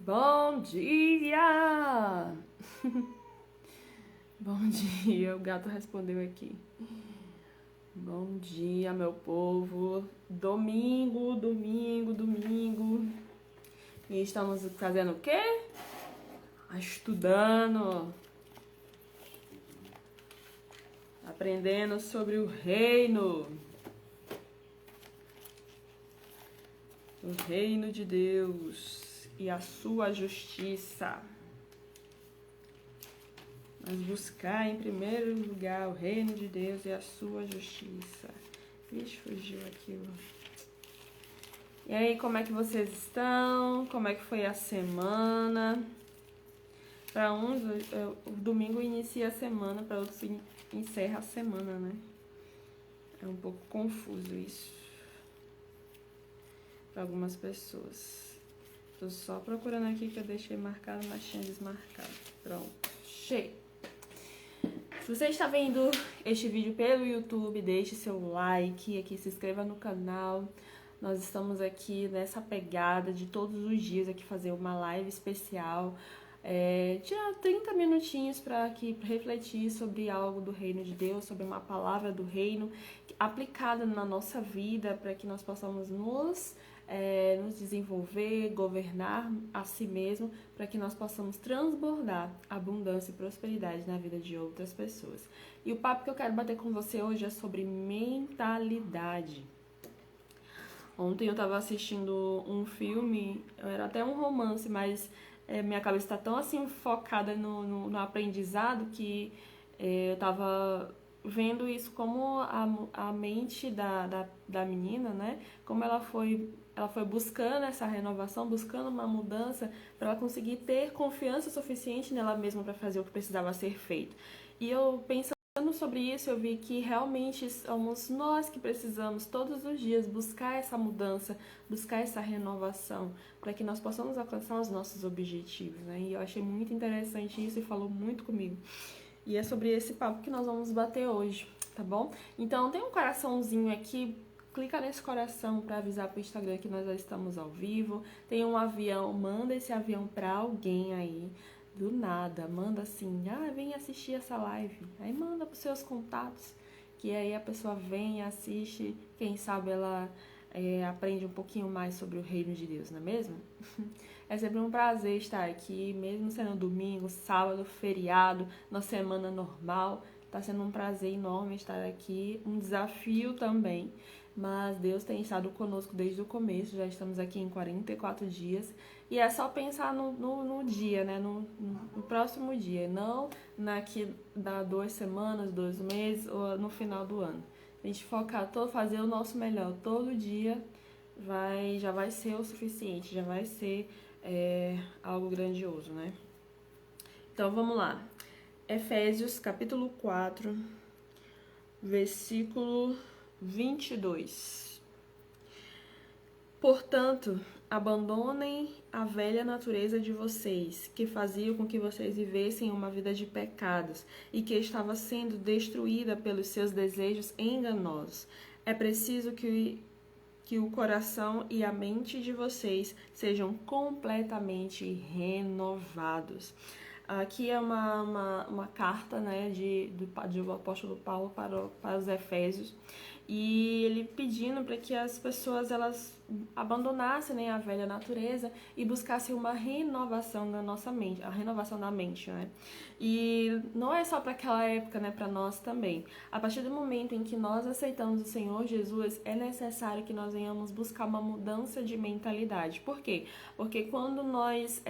Bom dia! Bom dia, o gato respondeu aqui. Bom dia, meu povo. Domingo. E estamos fazendo o quê? Estudando. Aprendendo sobre o reino. O reino de Deus e a sua justiça. Mas buscar em primeiro lugar o reino de Deus e a sua justiça. Ixi, fugiu aquilo. E aí, como é que vocês estão? Como é que foi a semana? Para uns, o domingo inicia a semana, para outros encerra a semana, né? É um pouco confuso isso. Para algumas pessoas. Tô só procurando aqui que eu deixei marcado, mas tinha desmarcado. Pronto, cheio. Se você está vendo este vídeo pelo YouTube, deixe seu like aqui, se inscreva no canal. Nós estamos aqui nessa pegada de todos os dias aqui fazer uma live especial. Tirar 30 minutinhos para refletir sobre algo do reino de Deus, sobre uma palavra do reino aplicada na nossa vida, para que nós possamos nos desenvolver, governar a si mesmo, para que nós possamos transbordar abundância e prosperidade na vida de outras pessoas. E o papo que eu quero bater com você hoje é sobre mentalidade. Ontem eu estava assistindo um filme, era até um romance, mas minha cabeça está tão assim focada no aprendizado que eu estava vendo isso como a mente da menina, né? Como ela foi buscando essa renovação, buscando uma mudança para ela conseguir ter confiança suficiente nela mesma para fazer o que precisava ser feito. E eu pensando sobre isso, eu vi que realmente somos nós que precisamos todos os dias buscar essa mudança, buscar essa renovação, para que nós possamos alcançar os nossos objetivos, né? E eu achei muito interessante isso e falou muito comigo. E é sobre esse papo que nós vamos bater hoje, tá bom? Então tem um coraçãozinho aqui, clica nesse coração para avisar pro Instagram que nós já estamos ao vivo. Tem um avião, manda esse avião para alguém aí, do nada, manda assim, vem assistir essa live. Aí manda pros seus contatos, que aí a pessoa vem, assiste, quem sabe ela aprende um pouquinho mais sobre o reino de Deus, não é mesmo? É sempre um prazer estar aqui, mesmo sendo domingo, sábado, feriado, na semana normal. Tá sendo um prazer enorme estar aqui, um desafio também, mas Deus tem estado conosco desde o começo, já estamos aqui em 44 dias, e é só pensar no dia, né, no próximo dia, não da 2 semanas, 2 meses ou no final do ano. A gente focar, fazer o nosso melhor todo dia, já vai ser o suficiente, já vai ser algo grandioso, né? Então vamos lá. Efésios capítulo 4, versículo 22. Portanto, abandonem a velha natureza de vocês, que fazia com que vocês vivessem uma vida de pecados e que estava sendo destruída pelos seus desejos enganosos. É preciso que o coração e a mente de vocês sejam completamente renovados. Aqui é uma carta, né, do apóstolo Paulo para os Efésios, e ele pedindo para que as pessoas elas abandonassem, né, a velha natureza e buscassem uma renovação da nossa mente, a renovação da mente, né? E não é só para aquela época, né, para nós também. A partir do momento em que nós aceitamos o Senhor Jesus, é necessário que nós venhamos buscar uma mudança de mentalidade. Por quê? Porque quando nós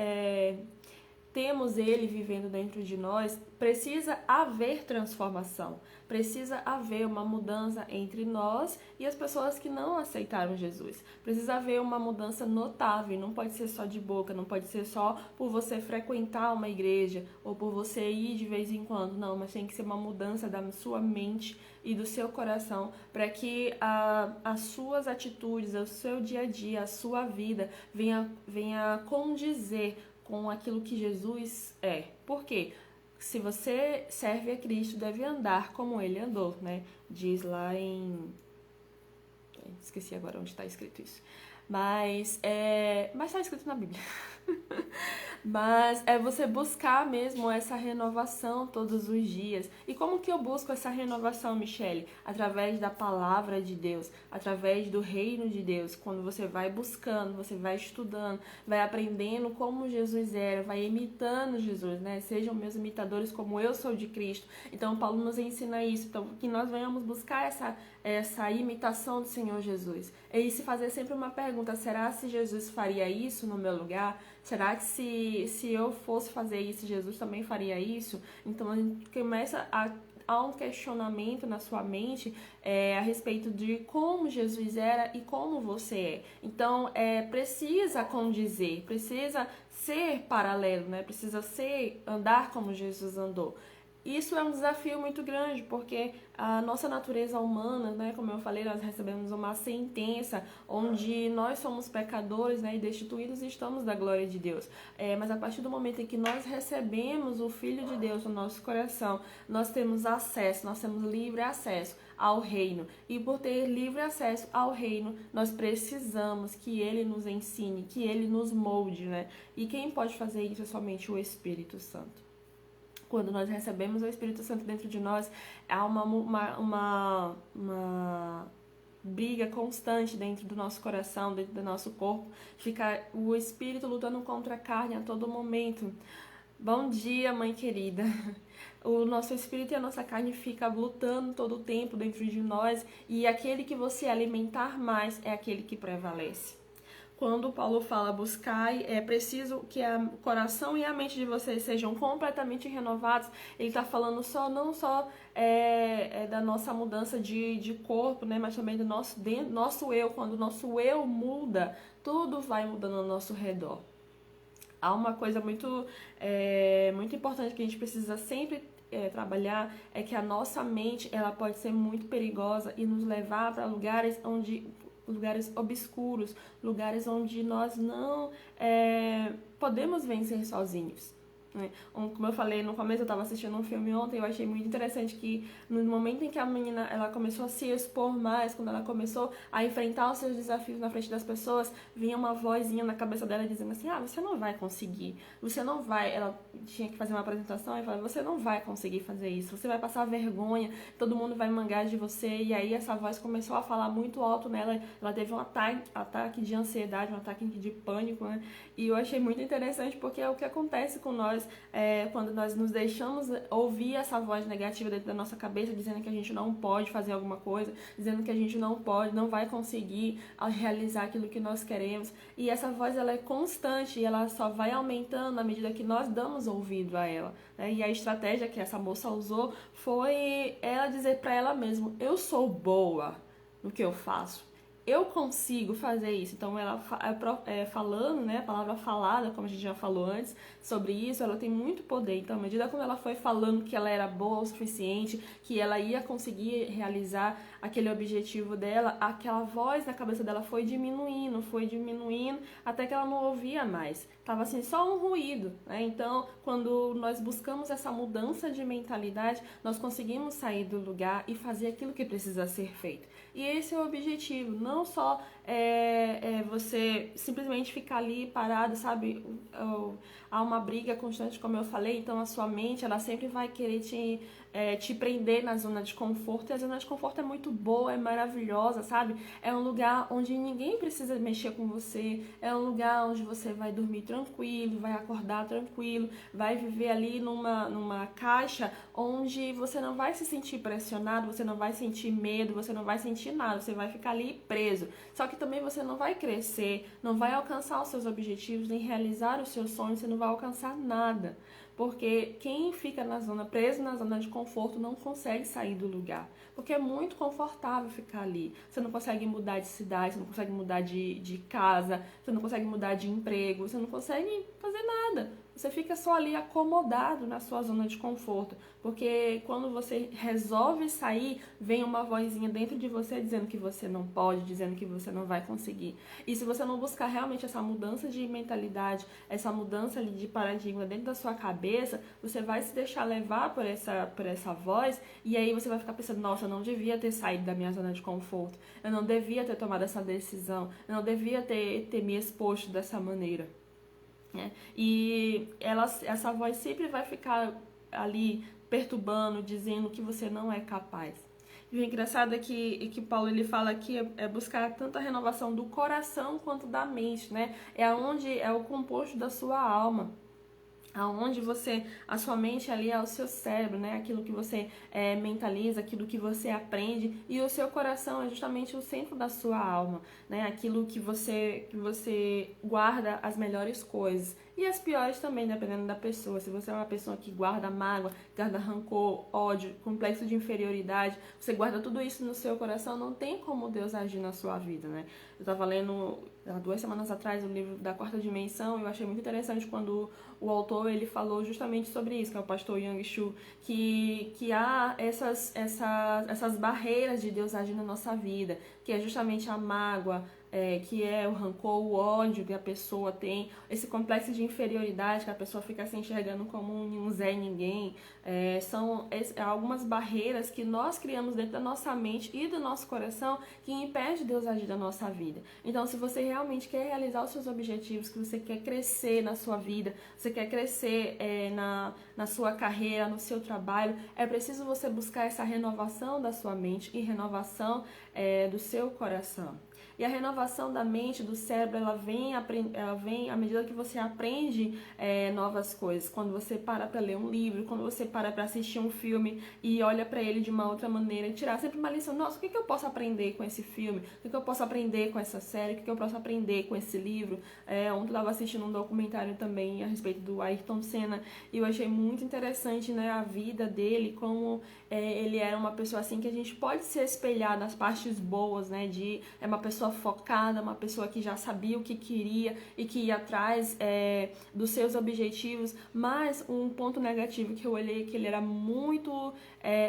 temos Ele vivendo dentro de nós, precisa haver transformação, precisa haver uma mudança entre nós e as pessoas que não aceitaram Jesus. Precisa haver uma mudança notável, não pode ser só de boca, não pode ser só por você frequentar uma igreja ou por você ir de vez em quando, não, mas tem que ser uma mudança da sua mente e do seu coração, para que as suas atitudes, o seu dia a dia, a sua vida venha condizer com aquilo que Jesus é. Por quê? Se você serve a Cristo, deve andar como Ele andou, né? Diz lá em... Esqueci agora onde está escrito isso. Mas está escrito na Bíblia. Mas é você buscar mesmo essa renovação todos os dias. E como que eu busco essa renovação, Michele? Através da palavra de Deus, através do reino de Deus. Quando você vai buscando, você vai estudando, vai aprendendo como Jesus era, vai imitando Jesus, né? Sejam meus imitadores como eu sou de Cristo. Então, Paulo nos ensina isso. Então, que nós venhamos buscar essa imitação do Senhor Jesus. E se fazer sempre uma pergunta: será se Jesus faria isso no meu lugar? Será que se eu fosse fazer isso, Jesus também faria isso? Então a gente começa há um questionamento na sua mente a respeito de como Jesus era e como você é. Então precisa condizer, precisa ser paralelo, né? Precisa andar como Jesus andou. Isso é um desafio muito grande, porque a nossa natureza humana, né, como eu falei, nós recebemos uma sentença onde nós somos pecadores, né, e destituídos e estamos da glória de Deus. Mas a partir do momento em que nós recebemos o Filho de Deus no nosso coração, nós temos acesso, nós temos livre acesso ao reino. E por ter livre acesso ao reino, nós precisamos que Ele nos ensine, que Ele nos molde, né? E quem pode fazer isso é somente o Espírito Santo. Quando nós recebemos o Espírito Santo dentro de nós, há uma briga constante dentro do nosso coração, dentro do nosso corpo. Fica o Espírito lutando contra a carne a todo momento. Bom dia, mãe querida. O nosso Espírito e a nossa carne fica lutando todo o tempo dentro de nós, e aquele que você alimentar mais é aquele que prevalece. Quando Paulo fala buscai, é preciso que o coração e a mente de vocês sejam completamente renovados. Ele está falando não só da nossa mudança de corpo, né, mas também do nosso eu. Quando o nosso eu muda, tudo vai mudando ao nosso redor. Há uma coisa muito importante que a gente precisa sempre trabalhar, é que a nossa mente ela pode ser muito perigosa e nos levar para lugares obscuros, lugares onde nós não podemos vencer sozinhos. Como eu falei no começo, eu estava assistindo um filme ontem, eu achei muito interessante que no momento em que a menina ela começou a se expor mais, quando ela começou a enfrentar os seus desafios na frente das pessoas, vinha uma vozinha na cabeça dela dizendo assim: você não vai conseguir, você não vai. Ela tinha que fazer uma apresentação e falava: você não vai conseguir fazer isso, você vai passar vergonha, todo mundo vai mangar de você. E aí essa voz começou a falar muito alto nela, ela teve um ataque de ansiedade, um ataque de pânico, né? E eu achei muito interessante, porque é o que acontece com nós quando nós nos deixamos ouvir essa voz negativa dentro da nossa cabeça, dizendo que a gente não pode fazer alguma coisa, dizendo que a gente não vai conseguir realizar aquilo que nós queremos. E essa voz ela é constante e ela só vai aumentando à medida que nós damos ouvido a ela, né? E a estratégia que essa moça usou foi ela dizer para ela mesma: eu sou boa no que eu faço, eu consigo fazer isso. Então ela falando, né, a palavra falada, como a gente já falou antes, sobre isso, ela tem muito poder. Então, à medida como ela foi falando que ela era boa o suficiente, que ela ia conseguir realizar aquele objetivo dela, aquela voz na cabeça dela foi diminuindo, até que ela não ouvia mais. Tava assim, só um ruído, né? Então, quando nós buscamos essa mudança de mentalidade, nós conseguimos sair do lugar e fazer aquilo que precisa ser feito. E esse é o objetivo, não só você simplesmente ficar ali parado, sabe? Há uma briga constante, como eu falei, então a sua mente, ela sempre vai querer te prender na zona de conforto, e a zona de conforto é muito boa, é maravilhosa, sabe? É um lugar onde ninguém precisa mexer com você, é um lugar onde você vai dormir tranquilo, vai acordar tranquilo, vai viver ali numa caixa onde você não vai se sentir pressionado, você não vai sentir medo, você não vai sentir nada, você vai ficar ali preso. Só que também você não vai crescer, não vai alcançar os seus objetivos, nem realizar os seus sonhos, você não vai alcançar nada. Porque quem fica preso na zona de conforto não consegue sair do lugar. Porque é muito confortável ficar ali. Você não consegue mudar de cidade, você não consegue mudar de casa, você não consegue mudar de emprego, você não consegue fazer nada. Você fica só ali acomodado na sua zona de conforto. Porque quando você resolve sair, vem uma vozinha dentro de você dizendo que você não pode, dizendo que você não vai conseguir. E se você não buscar realmente essa mudança de mentalidade, essa mudança ali de paradigma dentro da sua cabeça, você vai se deixar levar por essa voz, e aí você vai ficar pensando: nossa, eu não devia ter saído da minha zona de conforto, eu não devia ter tomado essa decisão, eu não devia ter me exposto dessa maneira. né? E essa voz sempre vai ficar ali perturbando, dizendo que você não é capaz. E o engraçado é que Paulo ele fala aqui é buscar tanto a renovação do coração quanto da mente, né? É o composto da sua alma. Aonde a sua mente ali é o seu cérebro, né? Aquilo que você mentaliza, aquilo que você aprende, e o seu coração é justamente o centro da sua alma, né? Aquilo que você guarda as melhores coisas e as piores também, dependendo da pessoa. Se você é uma pessoa que guarda mágoa, guarda rancor, ódio, complexo de inferioridade, você guarda tudo isso no seu coração, não tem como Deus agir na sua vida, né? Eu estava lendo há 2 semanas atrás o livro da Quarta Dimensão, e eu achei muito interessante quando o autor ele falou justamente sobre isso, que é o pastor Yang Shu, que há essas barreiras de Deus agir na nossa vida, que é justamente a mágoa, que é o rancor, o ódio que a pessoa tem, esse complexo de inferioridade que a pessoa fica se enxergando como um Zé Ninguém. São algumas barreiras que nós criamos dentro da nossa mente e do nosso coração que impede Deus agir na nossa vida. Então, se você realmente quer realizar os seus objetivos, que você quer crescer na sua vida, você quer crescer na sua carreira, no seu trabalho, é preciso você buscar essa renovação da sua mente e renovação do seu coração. E a renovação da mente, do cérebro, ela vem à medida que você aprende novas coisas. Quando você para para ler um livro, quando você para para assistir um filme e olha para ele de uma outra maneira e tirar sempre uma lição. Nossa, o que eu posso aprender com esse filme? O que eu posso aprender com essa série? O que eu posso aprender com esse livro? Ontem eu estava assistindo um documentário também a respeito do Ayrton Senna e eu achei muito interessante, né, a vida dele, como ele era uma pessoa assim que a gente pode se espelhar nas partes boas, né, é uma pessoa focada, uma pessoa que já sabia o que queria e que ia atrás dos seus objetivos, mas um ponto negativo que eu olhei é que ele era muito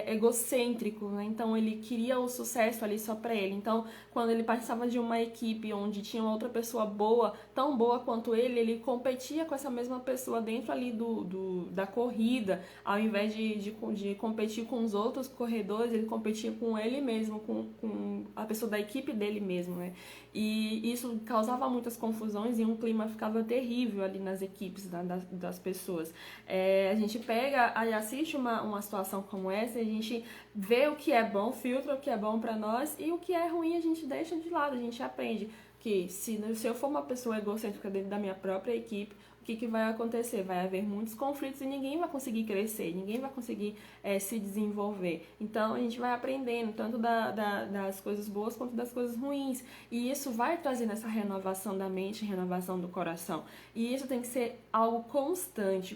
egocêntrico, né? Então ele queria o sucesso ali só para ele. Então quando ele participava de uma equipe onde tinha uma outra pessoa boa, tão boa quanto ele competia com essa mesma pessoa dentro ali da corrida, ao invés de competir com os outros corredores, ele competia com ele mesmo, com a pessoa da equipe dele mesmo, né? E isso causava muitas confusões e um clima ficava terrível ali nas equipes das pessoas. A gente pega e assiste uma situação como essa, a gente vê o que é bom, filtra o que é bom para nós e o que é ruim a gente deixa de lado, a gente aprende que se eu for uma pessoa egocêntrica dentro da minha própria equipe, o que vai acontecer? Vai haver muitos conflitos e ninguém vai conseguir crescer, ninguém vai conseguir se desenvolver. Então a gente vai aprendendo tanto das coisas boas quanto das coisas ruins. E isso vai trazendo essa renovação da mente, renovação do coração. E isso tem que ser algo constante,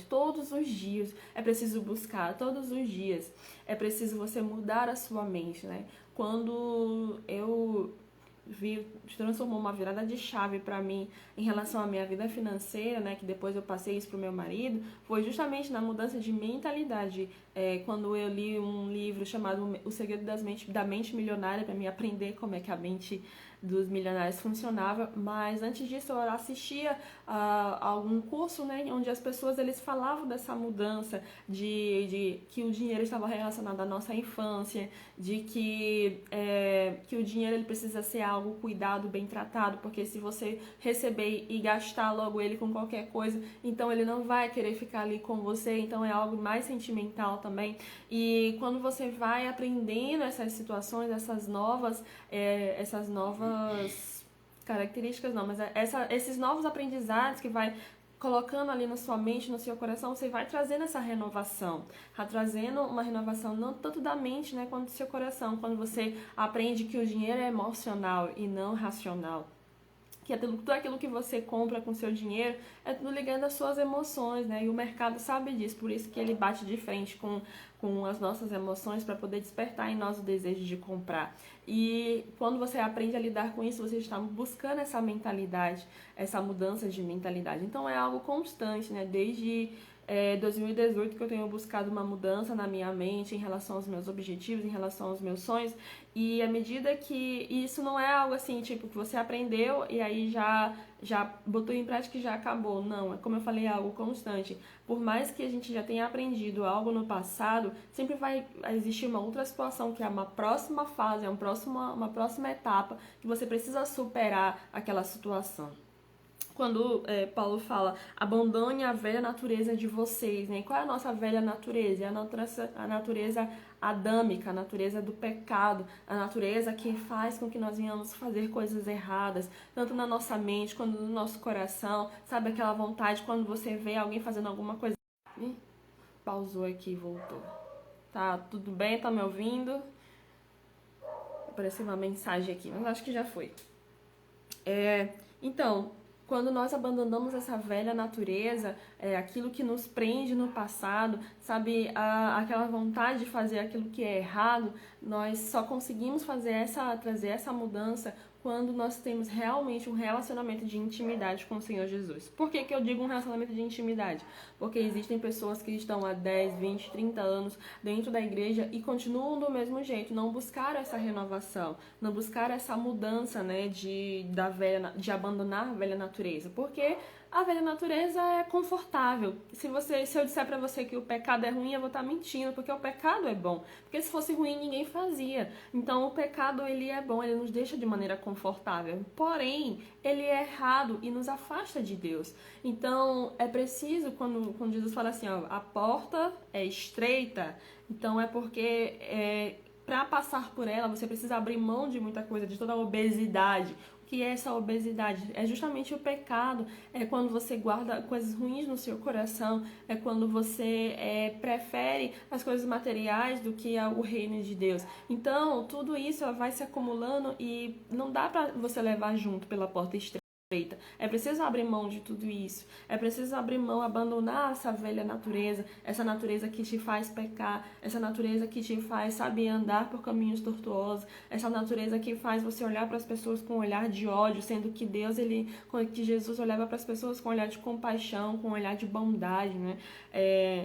todos os dias. É preciso buscar, todos os dias. É preciso você mudar a sua mente, né? Quando eu transformou uma virada de chave para mim em relação à minha vida financeira, né, que depois eu passei isso pro meu marido, foi justamente na mudança de mentalidade. Quando eu li um livro chamado O Segredo da Mente Milionária, para mim aprender como é que a mente dos milionários funcionava, mas antes disso eu assistia a algum curso, né, onde as pessoas eles falavam dessa mudança, de que o dinheiro estava relacionado à nossa infância, de que o dinheiro ele precisa ser algo cuidado, bem tratado, porque se você receber e gastar logo ele com qualquer coisa, então ele não vai querer ficar ali com você, então é algo mais sentimental também. E quando você vai aprendendo essas situações, essas novas características, não, mas esses novos aprendizados que vai colocando ali na sua mente, no seu coração, você vai trazendo essa renovação, trazendo uma renovação não tanto da mente, né, quanto do seu coração, quando você aprende que o dinheiro é emocional e não racional. Que tudo aquilo que você compra com seu dinheiro é tudo ligando às suas emoções, né? E o mercado sabe disso, por isso que ele bate de frente com as nossas emoções para poder despertar em nós o desejo de comprar. E quando você aprende a lidar com isso, você está buscando essa mentalidade, essa mudança de mentalidade. Então é algo constante, né? Desde 2018 que eu tenho buscado uma mudança na minha mente em relação aos meus objetivos, em relação aos meus sonhos, e à medida que isso não é algo assim, tipo, que você aprendeu e aí já botou em prática e já acabou. Não, é como eu falei, é algo constante. Por mais que a gente já tenha aprendido algo no passado, sempre vai existir uma outra situação, que é uma próxima fase, uma próxima etapa, que você precisa superar aquela situação. quando Paulo fala, abandone a velha natureza de vocês, né? Qual é a nossa velha natureza? É a natureza adâmica, a natureza do pecado, a natureza que faz com que nós venhamos fazer coisas erradas, tanto na nossa mente quanto no nosso coração. Sabe aquela vontade quando você vê alguém fazendo alguma coisa? Ih, pausou aqui e voltou. Tá tudo bem? Tá me ouvindo? Apareceu uma mensagem aqui, mas acho que já foi. Então, quando nós abandonamos essa velha natureza, aquilo que nos prende no passado, sabe, aquela vontade de fazer aquilo que é errado, nós só conseguimos trazer essa mudança quando nós temos realmente um relacionamento de intimidade com o Senhor Jesus. Por que eu digo um relacionamento de intimidade? Porque existem pessoas que estão há 10, 20, 30 anos dentro da igreja e continuam do mesmo jeito, não buscaram essa renovação, não buscaram essa mudança, né, de abandonar a velha natureza. Porque a velha natureza é confortável. Se eu disser pra você que o pecado é ruim, eu vou estar mentindo, porque o pecado é bom. Porque se fosse ruim, ninguém fazia. Então, o pecado, ele é bom, ele nos deixa de maneira confortável. Porém, ele é errado e nos afasta de Deus. Então, é preciso, quando Jesus fala assim, ó, a porta é estreita, então é porque para passar por ela, você precisa abrir mão de muita coisa, de toda a obesidade. O que é essa obesidade? É justamente o pecado, é quando você guarda coisas ruins no seu coração, é quando você prefere as coisas materiais do que o reino de Deus. Então, tudo isso vai se acumulando e não dá para você levar junto pela porta estreita. É preciso abrir mão de tudo isso. É preciso abrir mão, abandonar essa velha natureza, essa natureza que te faz pecar, essa natureza que te faz, sabe, andar por caminhos tortuosos, essa natureza que faz você olhar para as pessoas com um olhar de ódio, sendo que que Jesus olhava para as pessoas com um olhar de compaixão, com um olhar de bondade, né?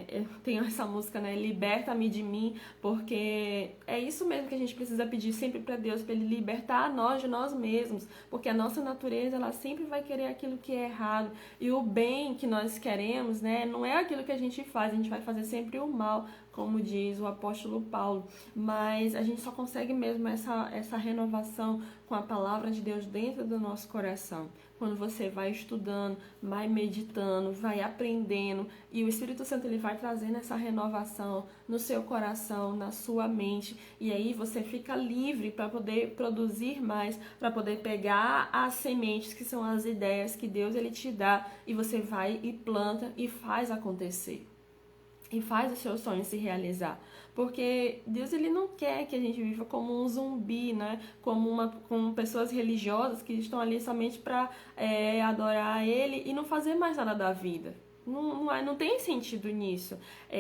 Eu tenho essa música, né? Liberta-me de mim, porque é isso mesmo que a gente precisa pedir sempre para Deus, para Ele libertar nós de nós mesmos, porque a nossa natureza, ela sempre vai querer aquilo que é errado, e o bem que nós queremos, né, não é aquilo que a gente vai fazer sempre o mal, como diz o apóstolo Paulo, mas a gente só consegue mesmo essa renovação com a palavra de Deus dentro do nosso coração. Quando você vai estudando, vai meditando, vai aprendendo, e o Espírito Santo ele vai trazendo essa renovação no seu coração, na sua mente, e aí você fica livre para poder produzir mais, para poder pegar as sementes que são as ideias que Deus ele te dá, e você vai e planta e faz acontecer. E faz os seus sonhos se realizar. Porque Deus ele não quer que a gente viva como um zumbi, né? Como pessoas religiosas que estão ali somente para adorar Ele e não fazer mais nada da vida. Não tem sentido nisso.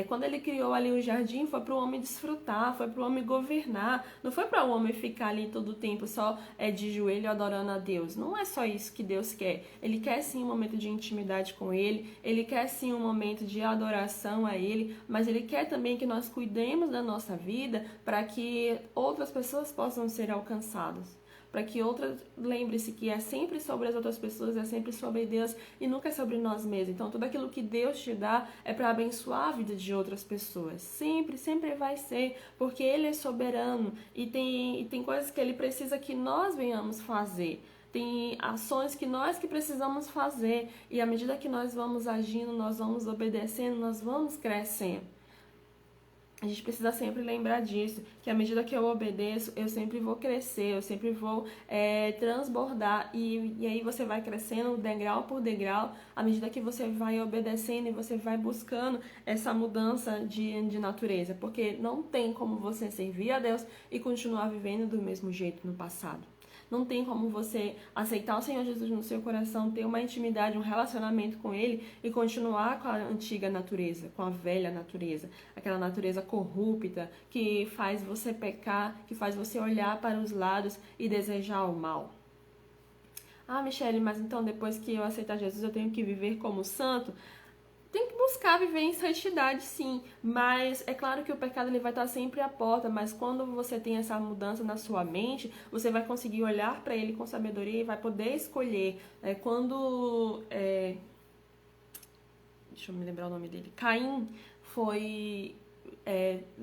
Quando ele criou ali o jardim, foi para o homem desfrutar, foi para o homem governar, não foi para o homem ficar ali todo o tempo só de joelho adorando a Deus. Não é só isso que Deus quer. Ele quer sim um momento de intimidade com Ele quer sim um momento de adoração a Ele, mas Ele quer também que nós cuidemos da nossa vida para que outras pessoas possam ser alcançadas. Para que lembre-se que é sempre sobre as outras pessoas, é sempre sobre Deus e nunca é sobre nós mesmos. Então, tudo aquilo que Deus te dá é para abençoar a vida de outras pessoas. Sempre, sempre vai ser, porque Ele é soberano e tem coisas que Ele precisa que nós venhamos fazer. Tem ações que nós que precisamos fazer e à medida que nós vamos agindo, nós vamos obedecendo, nós vamos crescendo. A gente precisa sempre lembrar disso, que à medida que eu obedeço, eu sempre vou crescer, eu sempre vou transbordar, e aí você vai crescendo degrau por degrau, à medida que você vai obedecendo e você vai buscando essa mudança de natureza, porque não tem como você servir a Deus e continuar vivendo do mesmo jeito no passado. Não tem como você aceitar o Senhor Jesus no seu coração, ter uma intimidade, um relacionamento com Ele e continuar com a antiga natureza, com a velha natureza. Aquela natureza corrupta que faz você pecar, que faz você olhar para os lados e desejar o mal. Ah, Michele, mas então depois que eu aceitar Jesus eu tenho que viver como santo? Tem que buscar viver em santidade, sim, mas é claro que o pecado ele vai estar sempre à porta, mas quando você tem essa mudança na sua mente, você vai conseguir olhar para ele com sabedoria e vai poder escolher. Deixa eu me lembrar o nome dele. Caim foi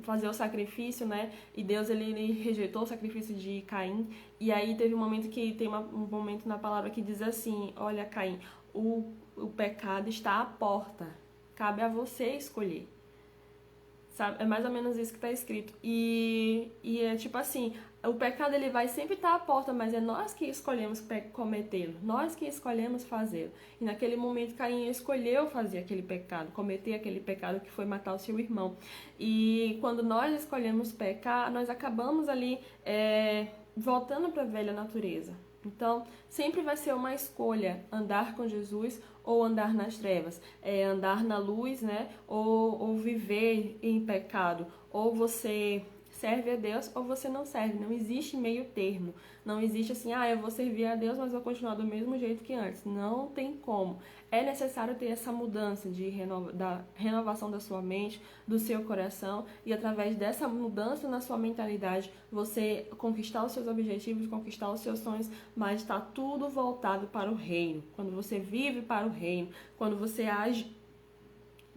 fazer o sacrifício, né? E Deus ele rejeitou o sacrifício de Caim. E aí teve um momento que tem um momento na palavra que diz assim: olha, Caim, o pecado está à porta. Cabe a você escolher. Sabe? É mais ou menos isso que está escrito. E é tipo assim, o pecado ele vai sempre estar à porta, mas é nós que escolhemos cometê-lo. Nós que escolhemos fazê-lo. E naquele momento Caim escolheu fazer aquele pecado, cometer aquele pecado que foi matar o seu irmão. E quando nós escolhemos pecar, nós acabamos ali voltando para a velha natureza. Então, sempre vai ser uma escolha andar com Jesus ou andar nas trevas, andar na luz, né? Ou viver em pecado, ou você serve a Deus ou você não serve. Não existe meio termo, não existe assim, eu vou servir a Deus, mas vou continuar do mesmo jeito que antes. Não tem como. É necessário ter essa mudança da renovação da sua mente, do seu coração, e através dessa mudança na sua mentalidade, você conquistar os seus objetivos, conquistar os seus sonhos, mas está tudo voltado para o reino. Quando você vive para o reino, quando você age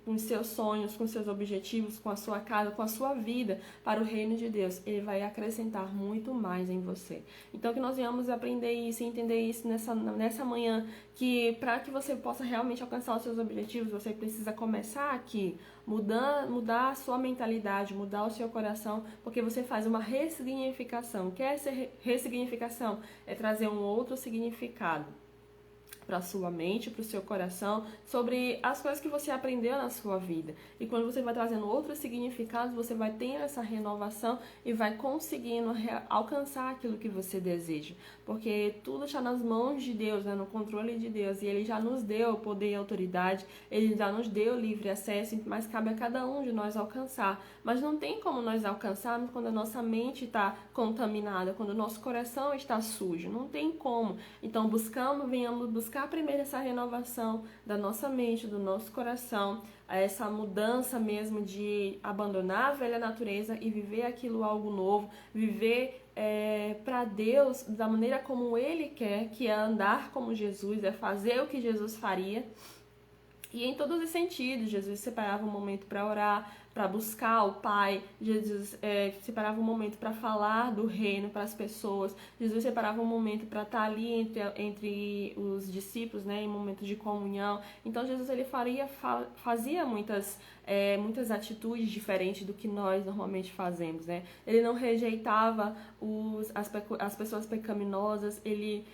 com os seus sonhos, com os seus objetivos, com a sua casa, com a sua vida para o reino de Deus, ele vai acrescentar muito mais em você. Então que nós venhamos aprender isso e entender isso nessa manhã, que para que você possa realmente alcançar os seus objetivos, você precisa começar aqui, mudar a sua mentalidade, mudar o seu coração, porque você faz uma ressignificação. O que é essa ressignificação? É trazer um outro significado para a sua mente, para o seu coração, sobre as coisas que você aprendeu na sua vida. E quando você vai trazendo outros significados, você vai tendo essa renovação e vai conseguindo alcançar aquilo que você deseja. Porque tudo está nas mãos de Deus, né? No controle de Deus. E Ele já nos deu poder e autoridade, Ele já nos deu livre acesso, mas cabe a cada um de nós alcançar. Mas não tem como nós alcançarmos quando a nossa mente está contaminada, quando o nosso coração está sujo. Não tem como. Então venhamos buscar primeiro essa renovação da nossa mente, do nosso coração, essa mudança mesmo de abandonar a velha natureza e viver aquilo algo novo, viver para Deus da maneira como Ele quer, que é andar como Jesus, é fazer o que Jesus faria. E em todos os sentidos, Jesus separava um momento para orar, para buscar o Pai. Jesus separava um momento para falar do reino para as pessoas. Jesus separava um momento para estar ali entre os discípulos, né, em momento de comunhão. Então Jesus ele fazia muitas atitudes diferentes do que nós normalmente fazemos, né? Ele não rejeitava as pessoas pecaminosas, ele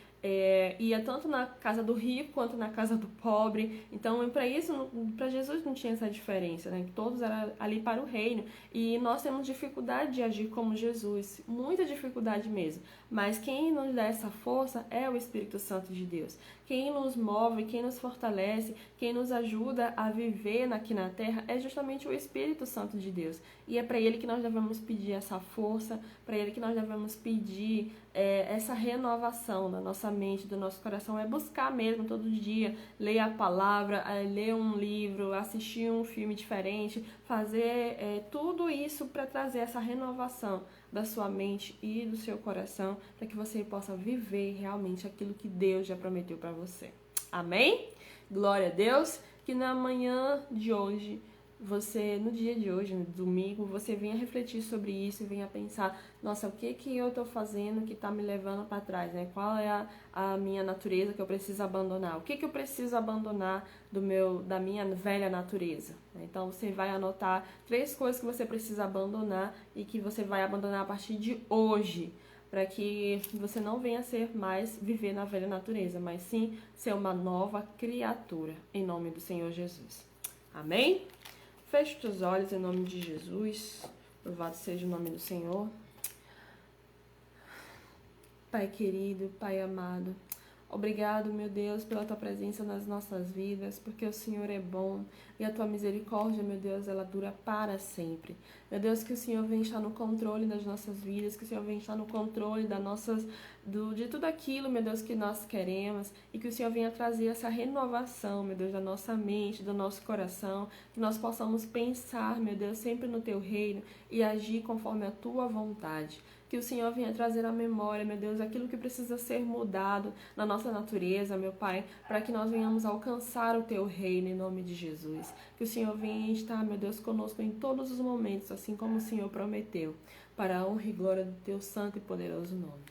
ia tanto na casa do rico quanto na casa do pobre. Então, para Jesus não tinha essa diferença, né? Todos eram ali para o reino. E nós temos dificuldade de agir como Jesus, muita dificuldade mesmo. Mas quem nos dá essa força é o Espírito Santo de Deus. Quem nos move, quem nos fortalece, quem nos ajuda a viver aqui na terra é justamente o Espírito Santo de Deus. E é para Ele que nós devemos pedir essa força, para Ele que nós devemos pedir essa renovação da nossa mente, do nosso coração. É buscar mesmo todo dia, ler a palavra, ler um livro, assistir um filme diferente, fazer tudo isso para trazer essa renovação da sua mente e do seu coração, para que você possa viver realmente aquilo que Deus já prometeu para você. Amém? Glória a Deus. Que na manhã de hoje, no dia de hoje, no domingo, você venha refletir sobre isso e venha pensar, nossa, o que eu estou fazendo que está me levando para trás, né? Qual é a minha natureza que eu preciso abandonar? O que eu preciso abandonar da minha velha natureza? Então você vai anotar 3 coisas que você precisa abandonar e que você vai abandonar a partir de hoje, para que você não venha viver na velha natureza, mas sim ser uma nova criatura, em nome do Senhor Jesus. Amém? Feche os teus olhos em nome de Jesus. Louvado seja o nome do Senhor. Pai querido, Pai amado, obrigado, meu Deus, pela Tua presença nas nossas vidas, porque o Senhor é bom e a Tua misericórdia, meu Deus, ela dura para sempre. Meu Deus, que o Senhor venha estar no controle das nossas vidas, que o Senhor venha estar no controle de tudo aquilo, meu Deus, que nós queremos, e que o Senhor venha trazer essa renovação, meu Deus, da nossa mente, do nosso coração, que nós possamos pensar, meu Deus, sempre no Teu reino e agir conforme a Tua vontade. Que o Senhor venha trazer à memória, meu Deus, aquilo que precisa ser mudado na nossa natureza, meu Pai, para que nós venhamos alcançar o Teu reino em nome de Jesus. Que o Senhor venha estar, meu Deus, conosco em todos os momentos, assim como o Senhor prometeu, para a honra e glória do Teu santo e poderoso nome.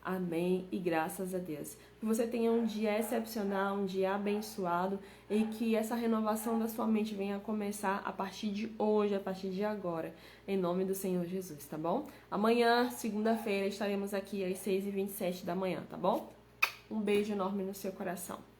Amém e graças a Deus. Que você tenha um dia excepcional, um dia abençoado e que essa renovação da sua mente venha a começar a partir de hoje, a partir de agora, em nome do Senhor Jesus, tá bom? Amanhã, segunda-feira, estaremos aqui às 6h27 da manhã, tá bom? Um beijo enorme no seu coração.